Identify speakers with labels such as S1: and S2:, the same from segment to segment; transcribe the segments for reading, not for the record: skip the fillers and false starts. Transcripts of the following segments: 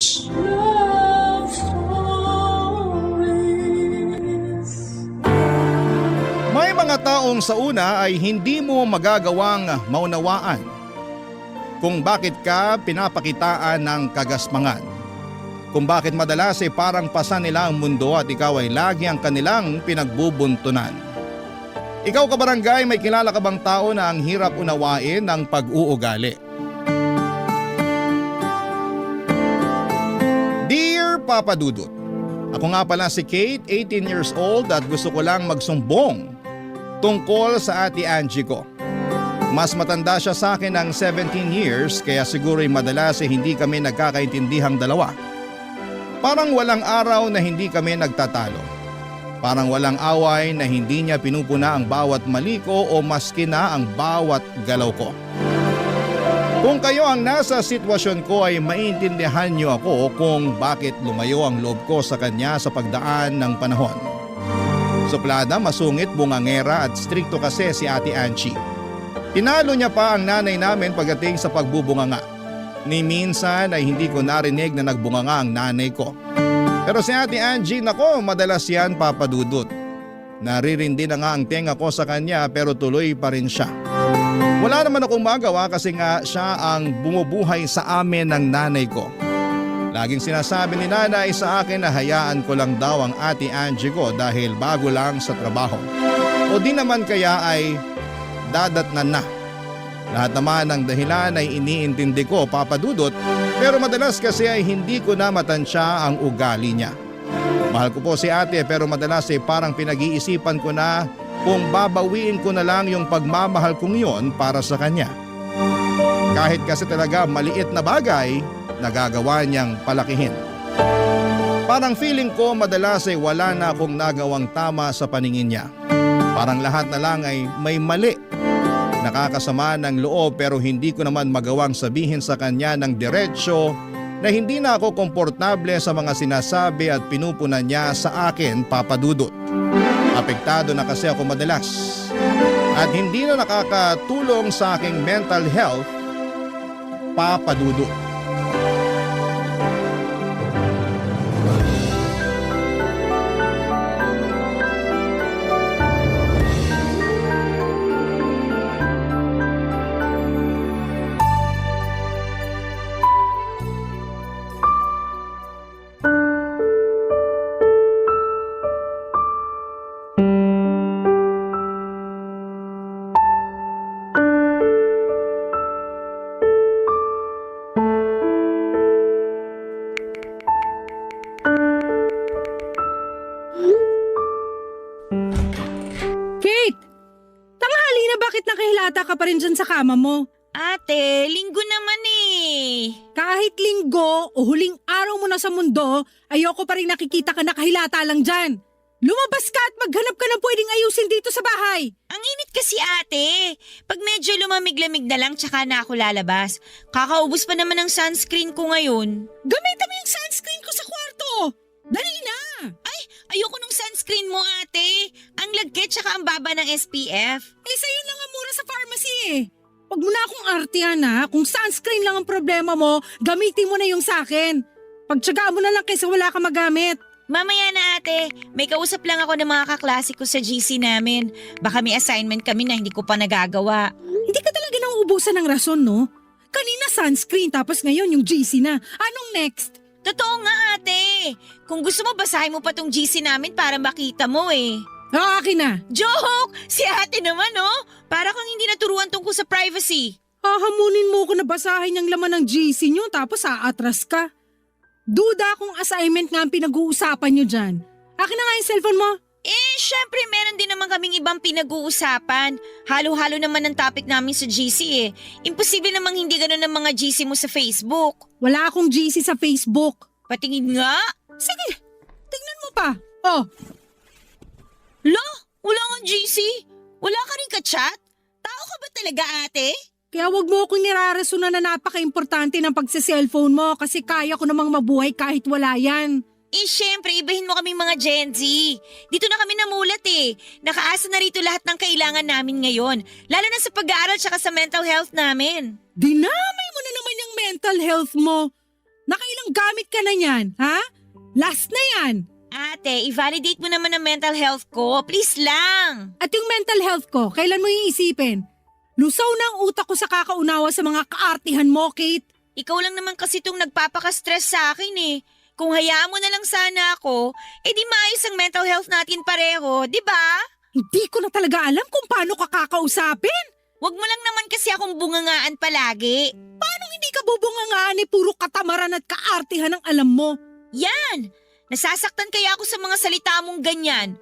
S1: Love stories.
S2: May mga taong sa una ay hindi mo magagawang maunawaan kung bakit ka pinapakitaan ng kagaspangan. Kung bakit madalas ay parang pasan nila ang mundo at ikaw ay lagi ang kanilang pinagbubuntunan. Ikaw kabarangay, may kilala ka bang tao na ang hirap unawain ng pag-uugali? Dear Papa Dudut, ako nga pala si Kate, 18 years old at gusto ko lang magsumbong tungkol sa ate Angie ko. Mas matanda siya sa akin ng 17 years kaya siguro'y madalas hindi kami nagkakaintindihang dalawa. Parang walang araw na hindi kami nagtatalo. Parang walang away na hindi niya pinupuna ang bawat mali ko o maski na ang bawat galaw ko. Kung kayo ang nasa sitwasyon ko ay maintindihan niyo ako kung bakit lumayo ang loob ko sa kanya sa pagdaan ng panahon. Suplada, masungit, bungangera at strikto kasi si ate Angie. Tinalo niya pa ang nanay namin pagdating sa pagbubunganga. Ni minsan ay hindi ko narinig na nagbunganga ang nanay ko. Pero si ate Angie, nako, madalas yan papadudot. Naririndi na nga ang tenga ko sa kanya pero tuloy pa rin siya. Wala naman akong magawa kasi nga siya ang bumubuhay sa amin ng nanay ko. Laging sinasabi ni nanay sa akin na hayaan ko lang daw ang ate Angie ko dahil bago lang sa trabaho. O di naman kaya ay dadatnan na. Lahat naman ng dahilan ay iniintindi ko, Papa Dudut, pero madalas kasi ay hindi ko na matansya ang ugali niya. Mahal ko po si ate pero madalas ay parang pinag-iisipan ko na kung babawiin ko na lang yung pagmamahal kong yon para sa kanya. Kahit kasi talaga maliit na bagay, nagagawa niyang palakihin. Parang feeling ko madalas ay wala na akong nagawang tama sa paningin niya. Parang lahat na lang ay may mali. Nakakasama ng loob pero hindi ko naman magawang sabihin sa kanya ng diretsyo na hindi na ako komportable sa mga sinasabi at pinupunan niya sa akin, Papa Dudut. Apektado na kasi ako madalas at hindi na nakakatulong sa aking mental health, Papa Dudut.
S3: Kate! Tanghali na, bakit nakahilata ka pa rin dyan sa kama mo?
S4: Ate, linggo naman eh.
S3: Kahit linggo o huling araw mo na sa mundo, ayoko pa rin nakikita ka nakahilata lang dyan. Lumabas ka at maghanap ka ng pwedeng ayusin dito sa bahay.
S4: Ang init kasi ate. Pag medyo lumamig-lamig na lang tsaka na ako lalabas. Kakaubos pa naman ng sunscreen ko ngayon.
S3: Gamitan mo yung sunscreen ko sa kwarto. Dali na!
S4: Ay, ayoko nung sunscreen mo ate. Ang lagkit tsaka ang baba ng SPF.
S3: Eh sa'yo lang ang mura sa pharmacy eh. Huwag mo na akong artihan ha. Kung sunscreen lang ang problema mo, gamitin mo na yung sakin. Pagtsagaan mo na lang kaysa wala ka magamit.
S4: Mamaya na ate, may kausap lang ako ng mga kaklase ko sa GC namin. Baka may assignment kami na hindi ko pa nagagawa.
S3: Hindi ka talaga nauubusan ng rason, no? Kanina sunscreen tapos ngayon yung GC na. Anong next?
S4: Totoo nga ate. Kung gusto mo basahin mo pa tong GC namin para makita mo eh.
S3: Akin na.
S4: Joke! Si ate naman oh. Para kang hindi naturuan tungkol sa privacy.
S3: Hahamunin mo ko na basahin yung laman ng GC nyo tapos aatras ka. Duda kung assignment nga ang pinag-uusapan nyo dyan. Akin na nga yung cellphone mo.
S4: Syempre meron din naman kaming ibang pinag-uusapan. Halo-halo naman ang topic namin sa GC eh. Imposible namang hindi ganun ang mga GC mo sa Facebook.
S3: Wala akong GC sa Facebook.
S4: Patingin nga.
S3: Sige, tingnan mo pa. Oh,
S4: Lo, wala kang GC? Wala ka rin ka-chat? Tao ka ba talaga ate?
S3: kaya wag mo akong nirarason na napaka-importante ng pagsa-cellphone mo kasi kaya ko namang mabuhay kahit wala yan.
S4: Syempre, ibahin mo kaming mga Gen Z. Dito na kami namulat eh. Nakaasa na rito lahat ng kailangan namin ngayon. Lalo na sa pag-aaral tsaka sa mental health namin.
S3: Dinamay mo na naman yung mental health mo. Nakailang gamit ka na niyan, ha? Last na yan.
S4: Ate, i-validate mo naman ang mental health ko. Please lang.
S3: At yung mental health ko, kailan mo iisipin? Lusaw na ang utak ko sa kakaunawa sa mga kaartihan mo, Kate.
S4: Ikaw lang naman kasi itong nagpapaka-stress sa akin eh. Kung hayaan mo na lang sana ako, di maayos ang mental health natin pareho, di ba?
S3: Hindi ko na talaga alam kung paano ka kakausapin.
S4: Huwag mo lang naman kasi akong bungangaan palagi.
S3: Paano hindi ka bubungangaan puro katamaran at kaartihan ang alam mo?
S4: Yan! Nasasaktan kaya ako sa mga salita mong ganyan.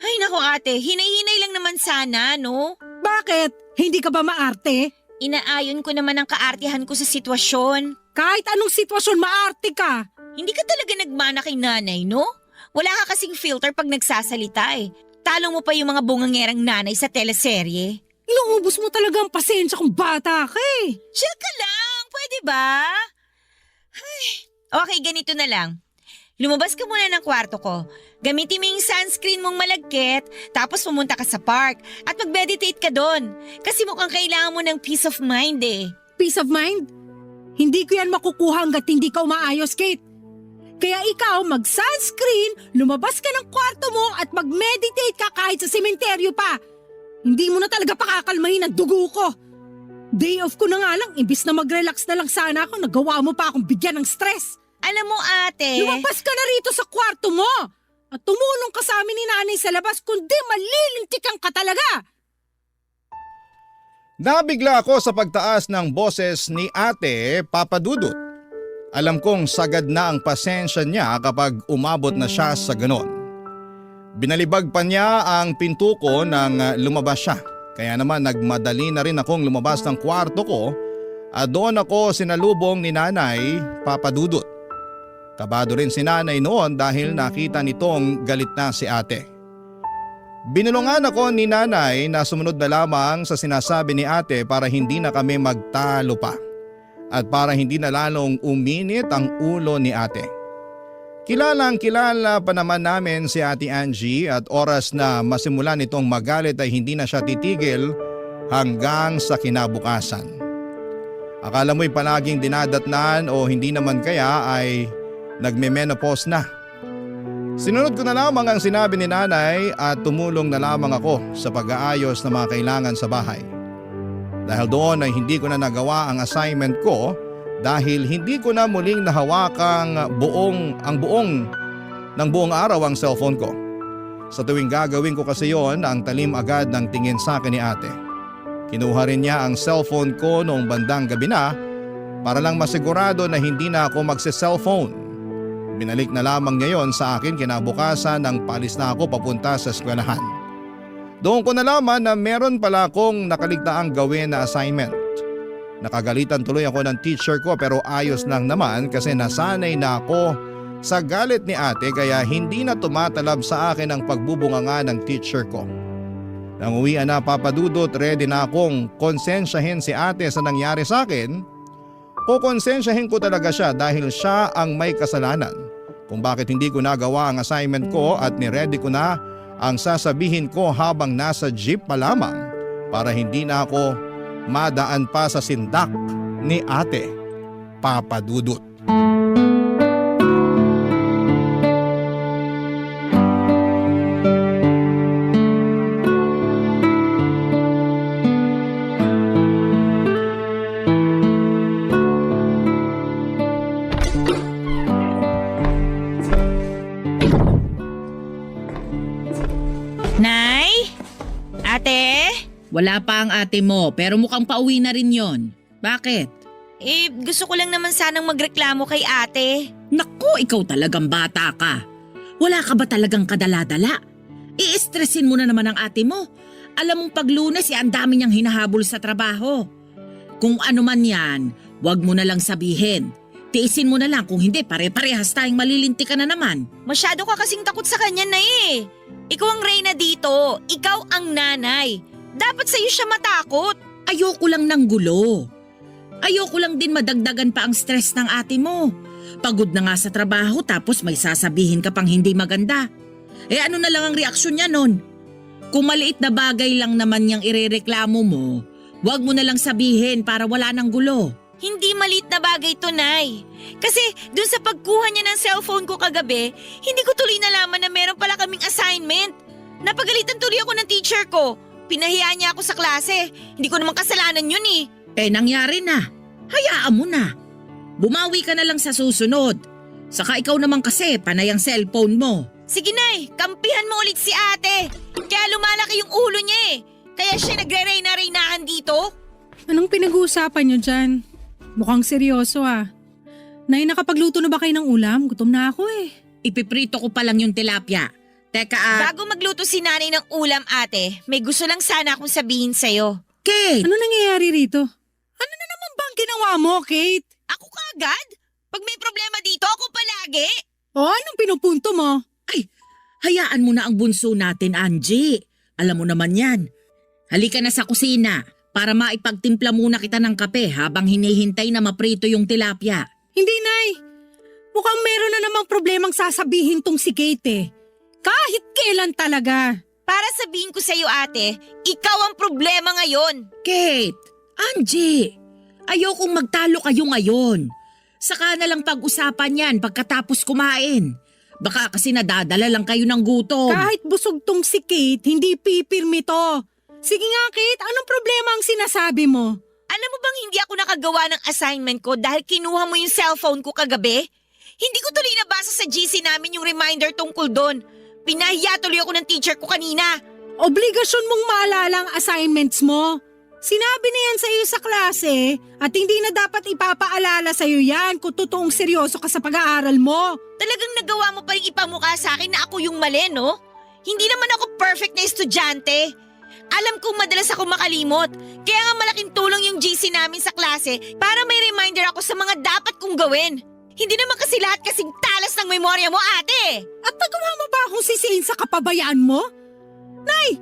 S4: Ay nako ate, hinay-hinay lang naman sana, no?
S3: Bakit? Hindi ka ba maarte?
S4: Inaayon ko naman ang kaartihan ko sa sitwasyon.
S3: Kahit anong sitwasyon, maarte ka.
S4: Hindi ka talaga nagmana kay nanay, no? Wala ka kasing filter pag nagsasalita eh. Talo mo pa yung mga bungangerang nanay sa teleserye.
S3: Inuubos mo talaga ang pasensya kung bata ka eh.
S4: Chill ka lang, pwede ba? Ay, okay, ganito na lang. Lumabas ka muna ng kwarto ko. Gamitin mo yung sunscreen mong malagkit, tapos pumunta ka sa park at mag-meditate ka doon. Kasi mukhang kailangan mo ng peace of mind eh.
S3: Peace of mind? Hindi ko yan makukuha hanggat hindi ka umaayos, Kate. Kaya ikaw mag-sunscreen, lumabas ka ng kwarto mo at mag-meditate ka kahit sa sementeryo pa. Hindi mo na talaga pakakalmahin ang dugo ko. Day off ko na nga lang, imbis na mag-relax na lang sana ako, nagawa mo pa akong bigyan ng stress.
S4: Alam mo ate…
S3: Lumabas ka na rito sa kwarto mo at tumulong ka sa amin ni nanay sa labas kundi malilintikan ka talaga.
S2: Nabigla ako sa pagtaas ng boses ni Ate Papa Dudut. Alam kong sagad na ang pasensya niya kapag umabot na siya sa ganon. Binalibag pa niya ang pinto ko nang lumabas siya. Kaya naman nagmadali na rin akong lumabas ng kwarto ko at doon ako sinalubong ni Nanay Papa Dudut. Kabado rin si Nanay noon dahil nakita nitong galit na si Ate. Binulungan ako ni Nanay na sumunod na lamang sa sinasabi ni Ate para hindi na kami magtalo pa at para hindi na lalong uminit ang ulo ni Ate. Kilalang kilala pa naman namin si Ate Angie at oras na masimulan itong magalit ay hindi na siya titigil hanggang sa kinabukasan. Akala mo'y palaging dinadatnan o hindi naman kaya ay nagme-menopause na. Sinunod ko na lamang ang sinabi ni Nanay at tumulong na lamang ako sa pag-aayos ng mga kailangan sa bahay. Dahil doon ay hindi ko na nagawa ang assignment ko dahil hindi ko na muling nahawakang buong araw ang cellphone ko. Sa tuwing gagawin ko kasi yon, ang talim agad ng tingin sa akin ni Ate. Kinuha rin niya ang cellphone ko noong bandang gabi na para lang masigurado na hindi na ako magse-cellphone. Binalik na lamang niya yon sa akin kinabukasan nang paalis na ako papunta sa eskwelahan. Doon ko nalaman na meron pala akong nakaligtaang gawin na assignment. Nakagalitan tuloy ako ng teacher ko pero ayos lang naman kasi nasanay na ako sa galit ni Ate kaya hindi na tumatalab sa akin ang pagbubunganga ng teacher ko. Nang uwian na Papa Dudut, ready na akong konsensyahin si Ate sa nangyari sa akin. Kukonsensyahin ko talaga siya dahil siya ang may kasalanan kung bakit hindi ko nagawa ang assignment ko at niready ko na ang sasabihin ko habang nasa jeep pa lamang para hindi na ako madaan pa sa sindak ni Ate Papa Dudut.
S4: Nay? Ate?
S1: Wala pa ang ate mo pero mukhang pauwi na rin yon. Bakit?
S4: Gusto ko lang naman sanang magreklamo kay ate.
S1: Naku, ikaw talagang bata ka. Wala ka ba talagang kadala-dala? I-stressin mo na naman ang ate mo. Alam mong pag Lunes, ang dami niyang hinahabol sa trabaho. Kung ano man yan, wag mo na lang sabihin. Tiisin mo na lang, kung hindi pare-parehas tayong malilinti ka na naman.
S4: Masyado ka kasing takot sa kanya na eh. Ikaw ang reyna dito, ikaw ang nanay. Dapat sa'yo siya matakot.
S1: Ayoko lang ng gulo. Ayoko lang din madagdagan pa ang stress ng ate mo. Pagod na nga sa trabaho tapos may sasabihin ka pang hindi maganda. Ano na lang ang reaksyon niya nun? Kung maliit na bagay lang naman niyang irereklamo mo, wag mo na lang sabihin para wala ng gulo.
S4: Hindi malit na bagay to, Nay. Kasi dun sa pagkuha niya ng cellphone ko kagabi, hindi ko tuloy nalaman na meron pala kaming assignment. Napagalitan tuloy ako ng teacher ko. Pinahiya niya ako sa klase. Hindi ko naman kasalanan yun eh.
S1: Nangyari na. Hayaan mo na. Bumawi ka na lang sa susunod. Saka ikaw naman kasi, panay ang cellphone mo.
S4: Sige, Nay, kampihan mo ulit si ate. Kaya lumalaki yung ulo niya eh. Kaya siya nagre-reyna-reynahan dito.
S3: Anong pinag-uusapan nyo dyan? Mukhang seryoso ah. Nay, nakapagluto na ba kayo ng ulam? Gutom na ako eh.
S1: Ipiprito ko pa lang yung tilapia. Teka,
S4: Bago magluto si nanay ng ulam, ate, may gusto lang sana akong sabihin sa'yo.
S1: Kate!
S3: Ano nangyayari rito? Ano na naman bang ginawa mo, Kate?
S4: Ako kaagad? Pag may problema dito, ako palagi.
S3: O anong pinupunto mo?
S1: Hayaan mo na ang bunso natin, Angie. Alam mo naman yan. Halika na sa kusina para maipagtimpla muna kita ng kape habang hinihintay na maprito yung tilapia.
S3: Hindi, Nay. Mukhang meron na namang problemang sasabihin tong si Kate eh. Kahit kailan talaga.
S4: Para sabihin ko sa'yo, ate, ikaw ang problema ngayon.
S1: Kate! Angie! Ayokong magtalo kayo ngayon. Saka na lang pag-usapan yan pagkatapos kumain. Baka kasi nadadala lang kayo ng gutom.
S3: Kahit busog tong si Kate, hindi pipirmi to. Sige nga, Kate, anong problema ang sinasabi mo?
S4: Alam mo bang hindi ako nakagawa ng assignment ko dahil kinuha mo yung cellphone ko kagabi? Hindi ko tuloy nabasa sa GC namin yung reminder tungkol doon. Pinahiya tuloy ako ng teacher ko kanina.
S3: Obligasyon mong maalala ang assignments mo. Sinabi na yan sa iyo sa klase at hindi na dapat ipapaalala sa iyo yan kung totoong seryoso ka sa pag-aaral mo.
S4: Talagang nagawa mo pa rin ipamukha sa akin na ako yung mali, no? Hindi naman ako perfect na estudyante. Alam kong madalas ako makalimot. Kaya nga malaking tulong yung GC namin sa klase para may reminder ako sa mga dapat kong gawin. Hindi naman kasi lahat kasing talas ng memorya mo, ate.
S3: At nagawa mo ba akong sisihin sa kapabayaan mo? Nay,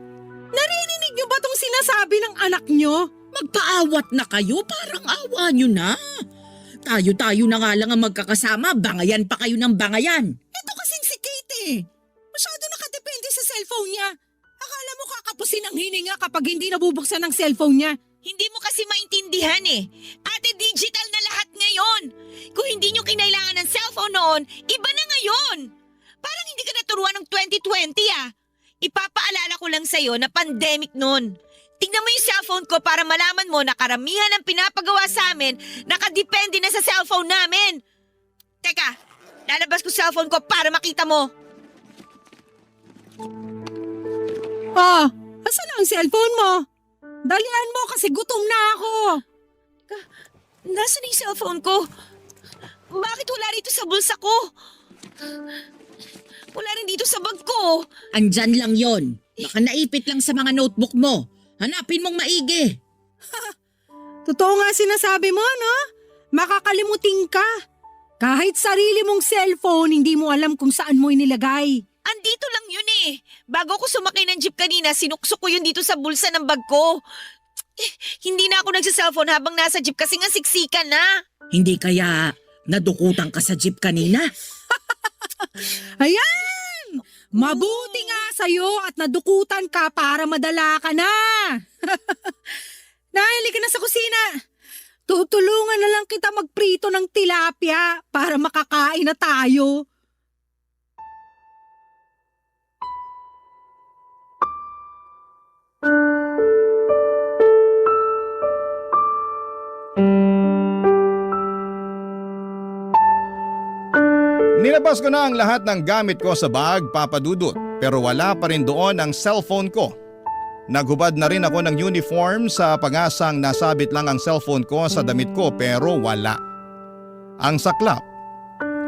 S3: narinig niyo ba tong sinasabi ng anak niyo?
S1: Magpaawat na kayo, parang awa nyo na. Tayo-tayo na nga lang ang magkakasama, bangayan pa kayo ng bangayan.
S3: Ito kasing si Kate eh. Masyado nakadepende sa cellphone niya. Akala mo kakapusin ang hininga kapag hindi nabubuksan ang cellphone niya.
S4: Hindi mo kasi maintindihan eh. Ate, digital na lahat ngayon. Kung hindi nyo kinailangan ng cellphone noon, iba na ngayon. Parang hindi ka naturuan ng 2020 ah. Ipapaalala ko lang sa'yo na pandemic noon. Tingnan mo yung cellphone ko para malaman mo na karamihan ng pinapagawa sa amin nakadepende na sa cellphone namin. Teka, lalabas ko cellphone ko para makita mo.
S3: Oh, asan ang cellphone mo? Dalian mo kasi gutom na ako.
S4: Nasaan yung cellphone ko? Bakit wala rito sa bulsa ko? Wala rin dito sa bag ko.
S1: Andyan lang yon. Baka naipit lang sa mga notebook mo. Hanapin mong maigi.
S3: Totoo nga sinasabi mo, no? Makakalimutin ka. Kahit sarili mong cellphone, hindi mo alam kung saan mo inilagay.
S4: Andito lang yun eh. Bago ko sumakay ng jeep kanina, sinuksok ko yun dito sa bulsa ng bag ko. Hindi na ako nagsa-cellphone habang nasa jeep kasi nga siksikan na.
S1: Hindi kaya nadukutan ka sa jeep kanina?
S3: Ayan! Mabuti nga sa'yo at nadukutan ka para madala ka na. Nahili ka na sa kusina. Tutulungan na lang kita magprito ng tilapia para makakain na tayo.
S2: Nilabas ko na ang lahat ng gamit ko sa bag, Papa Dudut, pero wala pa rin doon ang cellphone ko. Naghubad na rin ako ng uniform sa pag-asang nasabit lang ang cellphone ko sa damit ko pero wala. Ang saklap.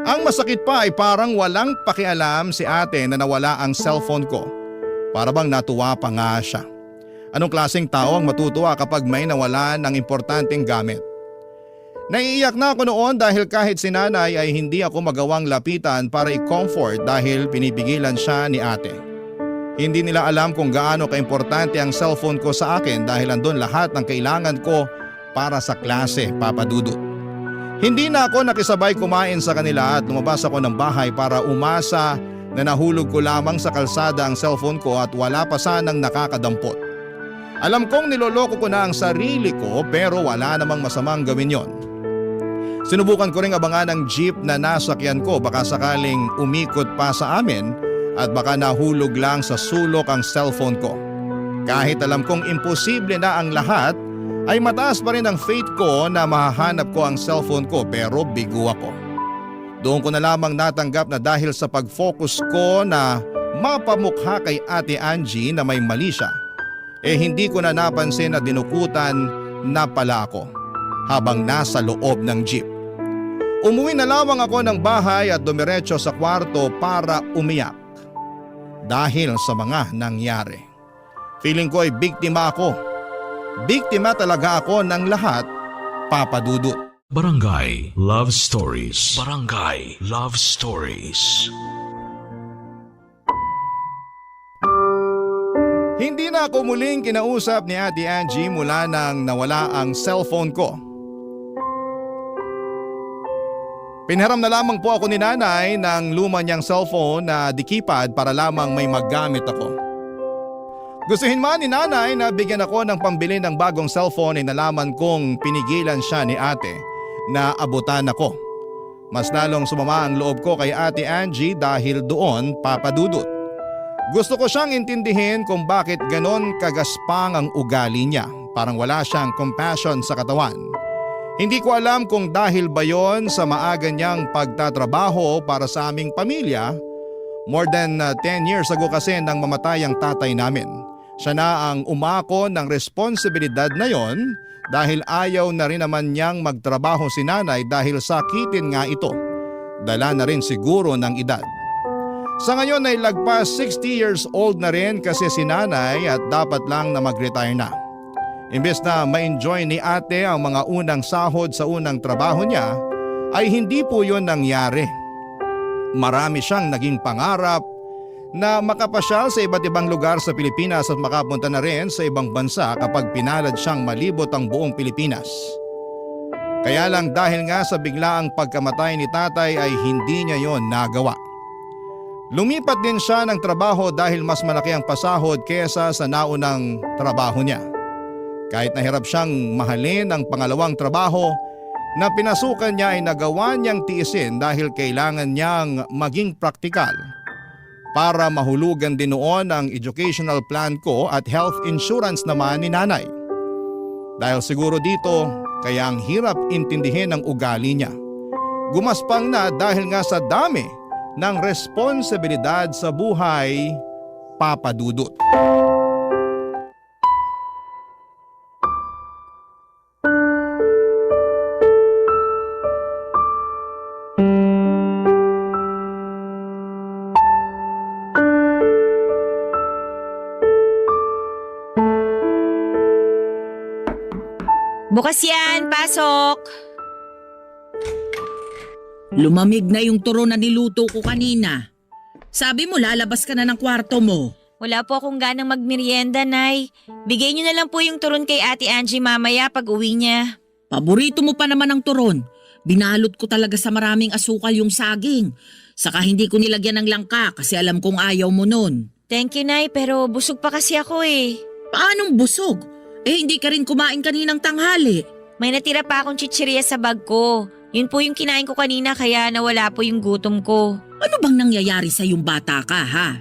S2: Ang masakit pa ay parang walang pakialam si ate na nawala ang cellphone ko. Para bang natuwa pa nga siya. Anong klaseng tao ang matutuwa kapag may nawala ng importanteng gamit? Naiiyak na ako noon dahil kahit si nanay ay hindi ako magawang lapitan para i-comfort dahil pinipigilan siya ni ate. Hindi nila alam kung gaano kaimportante ang cellphone ko sa akin dahil andun lahat ng kailangan ko para sa klase, Papa Dudut. Hindi na ako nakisabay kumain sa kanila at lumabas ako ng bahay para umasa na nahulog ko lamang sa kalsada ang cellphone ko at wala pa sanang nakakadampot. Alam kong niloloko ko na ang sarili ko pero wala namang masamang gawin yon. Sinubukan ko ring abangan ang jeep na nasakyan ko, baka sakaling umikot pa sa amin at baka nahulog lang sa sulok ang cellphone ko. Kahit alam kong imposible na ang lahat, ay mataas pa rin ang faith ko na mahahanap ko ang cellphone ko, pero bigo ako. Doon ko na lamang natanggap na dahil sa pag-focus ko na mapamukha kay Ate Angie na may mali siya, hindi ko na napansin na dinukutan na pala ako habang nasa loob ng jeep. Umuwi na lamang ako ng bahay at dumiretso sa kwarto para umiyak dahil sa mga nangyari. Feeling ko ay biktima ako. Biktima talaga ako ng lahat, Papa Dudut.
S5: Barangay Love Stories. Barangay Love Stories.
S2: Hindi na ako muling kinausap ni Ate Angie mula nang nawala ang cellphone ko. Pinharam na lamang po ako ni nanay ng luma niyang cellphone na di-keypad para lamang may maggamit ako. Gustuhin man ni nanay na bigyan ako ng pambili ng bagong cellphone ay nalaman kong pinigilan siya ni ate na abutan ako. Mas lalong sumama ang loob ko kay Ate Angie dahil doon, Papa Dudut. Gusto ko siyang intindihin kung bakit ganon kagaspang ang ugali niya. Parang wala siyang compassion sa katawan. Hindi ko alam kung dahil ba yon sa maaga niyang pagtatrabaho para sa aming pamilya. More than 10 years ago kasi nang mamatay ang tatay namin. Siya na ang umako ng responsibilidad na yon dahil ayaw na rin naman niyang magtrabaho si nanay dahil sakitin nga ito. Dala na rin siguro ng edad. Sa ngayon ay lagpas 60 years old na rin kasi si nanay at dapat lang na mag-retire na. Imbes na ma-enjoy ni ate ang mga unang sahod sa unang trabaho niya, ay hindi po yun nangyari. Marami siyang naging pangarap na makapasyal sa iba't ibang lugar sa Pilipinas at makapunta na rin sa ibang bansa kapag pinalad siyang malibot ang buong Pilipinas. Kaya lang dahil nga sa biglaang pagkamatay ni tatay ay hindi niya yon nagawa. Lumipat din siya ng trabaho dahil mas malaki ang pasahod kesa sa naunang trabaho niya. Kahit nahirap siyang mahalin ang pangalawang trabaho na pinasukan niya ay nagawa niyang tiisin dahil kailangan niyang maging praktikal para mahulugan din noon ang educational plan ko at health insurance naman ni nanay. Dahil siguro dito, kaya ang hirap intindihin ang ugali niya. Gumaspang na dahil nga sa dami ng responsibilidad sa buhay, Papa Dudut.
S4: Bukas yan, pasok!
S1: Lumamig na yung turon na niluto ko kanina. Sabi mo lalabas ka na ng kwarto mo.
S4: Wala po akong ganang magmerienda, Nay. Bigay niyo na lang po yung turon kay Ate Angie mamaya pag uwi niya.
S1: Paborito mo pa naman ang turon. Binalot ko talaga sa maraming asukal yung saging. Saka hindi ko nilagyan ng langka kasi alam kong ayaw mo nun.
S4: Thank you, Nay, pero busog pa kasi ako eh.
S1: Paanong busog? Hindi ka rin kumain kaninang tanghali.
S4: May natira pa akong chichirya sa bag ko. Yun po yung kinain ko kanina kaya nawala po yung gutom ko.
S1: Ano bang nangyayari sa yung bata ka, ha?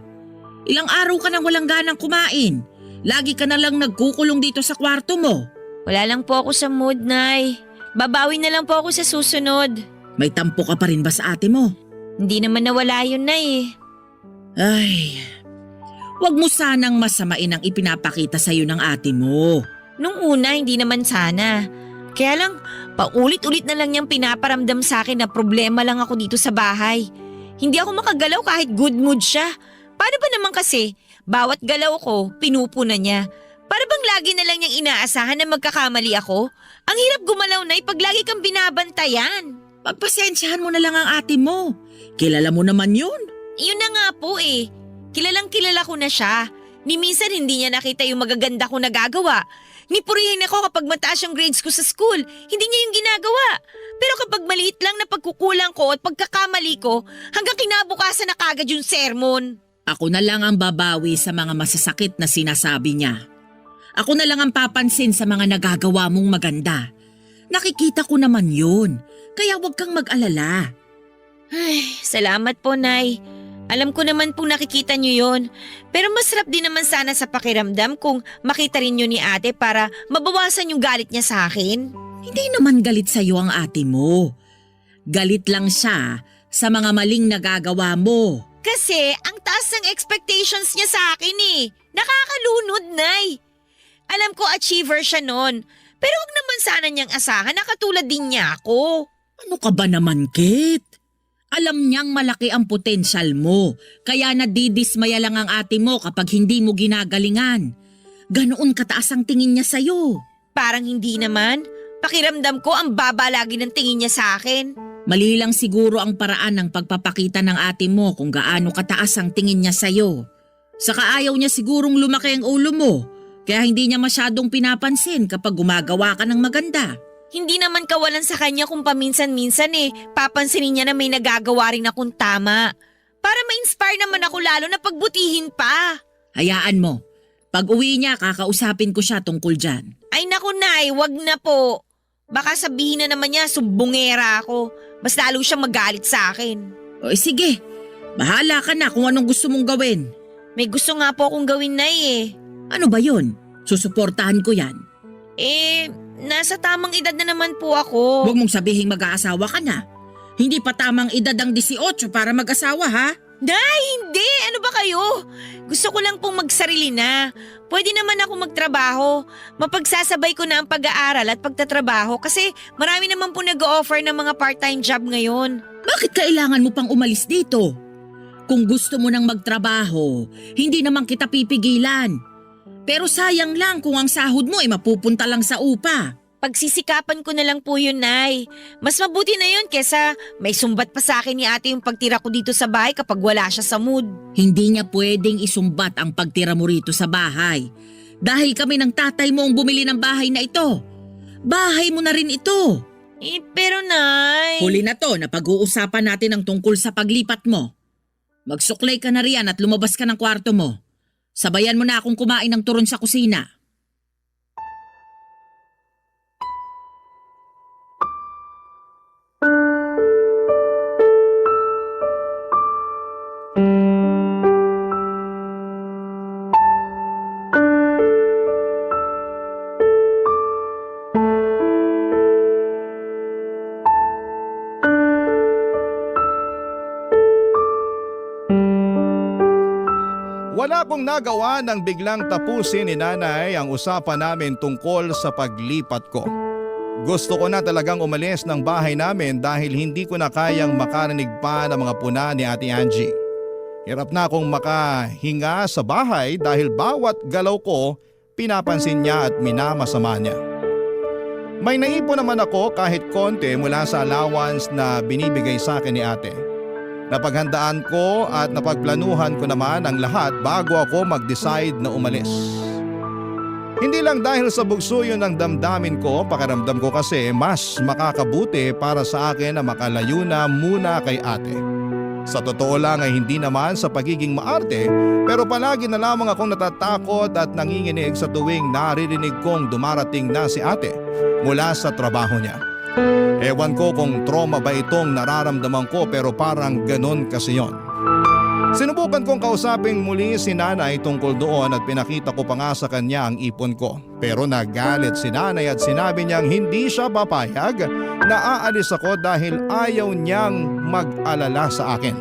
S1: Ilang araw ka nang walang ganang kumain. Lagi ka na lang nagkukulong dito sa kwarto mo.
S4: Wala lang po ako sa mood, Nay. Babawi na lang po ako sa susunod.
S1: May tampo ka pa rin ba sa ate mo?
S4: Hindi naman nawala yun, Nay.
S1: Ay, wag mo sanang masamain ang ipinapakita sa'yo ng ate mo.
S4: Nung una, hindi naman sana. Kaya lang, paulit-ulit na lang niyang pinaparamdam sa akin na problema lang ako dito sa bahay. Hindi ako makagalaw kahit good mood siya. Paano ba naman kasi, bawat galaw ko, pinupunan niya. Para bang lagi na lang niyang inaasahan na magkakamali ako? Ang hirap gumalaw na pag lagi kang binabantayan.
S1: Pagpasensyahan mo na lang ang ate mo. Kilala mo naman yun.
S4: Yun na nga po eh. Kilalang kilala ko na siya. Ni minsan hindi niya nakita yung magaganda ko nagagawa. Nipurihin ako kapag mataas yung grades ko sa school. Hindi niya yung ginagawa. Pero kapag maliit lang na pagkukulang ko at pagkakamali ko, hanggang kinabukasan na kagad yung sermon.
S1: Ako na lang ang babawi sa mga masasakit na sinasabi niya. Ako na lang ang papansin sa mga nagagawa mong maganda. Nakikita ko naman yun. Kaya huwag kang mag-alala.
S4: Ay, salamat po, Nay. Alam ko naman pong nakikita niyo yon. Pero masarap din naman sana sa pakiramdam kung makita rin niyo ni ate para mabawasan yung galit niya sa akin.
S1: Hindi naman galit sa'yo ang ate mo. Galit lang siya sa mga maling nagagawa mo.
S4: Kasi ang taas ng expectations niya sa akin eh. Nakakalunod, Nay. Alam ko achiever siya nun. Pero wag naman sana niyang asahan na katulad din niya ako.
S1: Ano ka ba naman, Kate? Alam niyang malaki ang potensyal mo, kaya nadidismaya lang ang ate mo kapag hindi mo ginagalingan. Ganoon kataas ang tingin niya sa'yo.
S4: Parang hindi naman. Pakiramdam ko ang baba lagi ng tingin niya sa akin.
S1: Mali lang siguro ang paraan ng pagpapakita ng ate mo kung gaano kataas ang tingin niya sa'yo. Saka ayaw niya sigurong lumaki ang ulo mo, kaya hindi niya masyadong pinapansin kapag gumagawa ka ng maganda.
S4: Hindi naman kawalan sa kanya kung paminsan-minsan papansinin niya na may nagagawa rin akong tama. Para ma-inspire naman ako lalo na pagbutihin pa.
S1: Hayaan mo. Pag uwi niya, kakausapin ko siya tungkol dyan.
S4: Ay naku, Nay, wag na po. Baka sabihin na naman niya sumbongera ako. Mas lalo siyang magalit sa akin.
S1: O sige, bahala ka na kung anong gusto mong gawin.
S4: May gusto nga po akong gawin, Nay
S1: Ano ba yun? Susuportahan ko yan.
S4: Nasa tamang edad na naman po ako.
S1: Huwag mong sabihing mag-aasawa ka na. Hindi pa tamang edad ang 18 para mag-asawa, ha?
S4: Nay, hindi! Ano ba kayo? Gusto ko lang pong magsarili na. Pwede naman ako magtrabaho. Mapagsasabay ko na ang pag-aaral at pagtatrabaho kasi marami naman po nag-o-offer ng mga part-time job ngayon.
S1: Bakit kailangan mo pang umalis dito? Kung gusto mo nang magtrabaho, hindi naman kita pipigilan. Pero sayang lang kung ang sahod mo ay mapupunta lang sa upa.
S4: Pagsisikapan ko na lang po yun, Nay. Mas mabuti na yun kesa may sumbat pa sa akin ni ate yung pagtira ko dito sa bahay kapag wala siya sa mood.
S1: Hindi niya pwedeng isumbat ang pagtira mo rito sa bahay. Dahil kami ng tatay mo ang bumili ng bahay na ito. Bahay mo na rin ito.
S4: Pero Nay…
S1: Huli na to na pag-uusapan natin ang tungkol sa paglipat mo. Magsuklay ka na riyan at lumabas ka ng kwarto mo. Sabayan mo na akong kumain ng turon sa kusina.
S2: Wala akong nagawa nang biglang tapusin ni nanay ang usapan namin tungkol sa paglipat ko. Gusto ko na talagang umalis ng bahay namin dahil hindi ko na kayang makarinig pa ng mga puna ni Ate Angie. Hirap na akong makahinga sa bahay dahil bawat galaw ko pinapansin niya at minamasama niya. May naipon naman ako kahit konti mula sa allowance na binibigay sa akin ni ate. Napaghandaan ko at napagplanuhan ko naman ang lahat bago ako mag-decide na umalis. Hindi lang dahil sa bugso yun ang damdamin ko, pakiramdam ko kasi mas makakabuti para sa akin na makalayo na muna kay ate. Sa totoo lang ay hindi naman sa pagiging maarte, pero palagi na lamang akong natatakot at nanginginig sa tuwing naririnig kong dumarating na si ate mula sa trabaho niya. Ewan ko kung trauma ba itong nararamdaman ko pero parang ganon kasi yon. Sinubukan kong kausapin muli si nanay tungkol doon at pinakita ko pa nga sa kanya ang ipon ko. Pero nagalit si nanay at sinabi niyang hindi siya papayag na aalis ako dahil ayaw niyang mag-alala sa akin.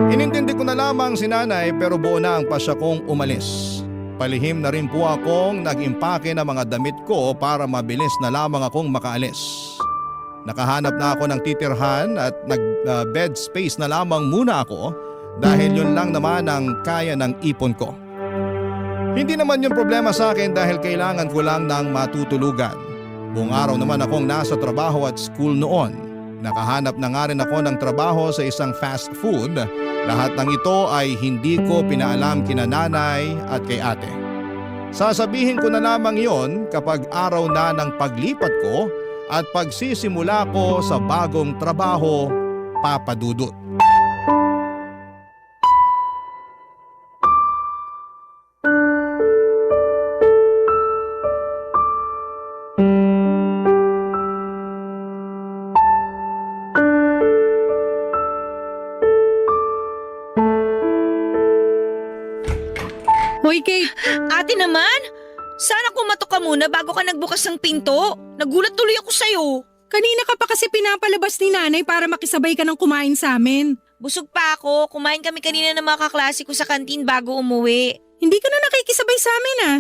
S2: Inintindi ko na lamang si nanay pero buo na ang pasya kong umalis. Palihim na rin po akong nag-impake ng mga damit ko para mabilis na lamang akong makaalis. Nakahanap na ako ng titirhan at nag-bed space na lamang muna ako dahil yun lang naman ang kaya ng ipon ko. Hindi naman yun problema sa akin dahil kailangan ko lang ng matutulugan. Buong araw naman akong nasa trabaho at school noon. Nakahanap na nga rin ako ng trabaho sa isang fast food. Lahat ng ito ay hindi ko pinaalam kina nanay at kay ate. Sasabihin ko na lamang yon kapag araw na ng paglipat ko at pagsisimula ko sa bagong trabaho, Papa Dudut.
S3: Hoy Kate,
S4: Ate naman, sana kumatok ka muna bago ka nagbukas ng pinto. Nagulat tuloy ako sa'yo.
S3: kanina ka pa kasi pinapalabas ni nanay para makisabay ka ng kumain sa amin.
S4: Busog pa ako. Kumain kami kanina ng mga kaklase ko sa kantin bago umuwi.
S3: Hindi ka na nakikisabay sa amin ah.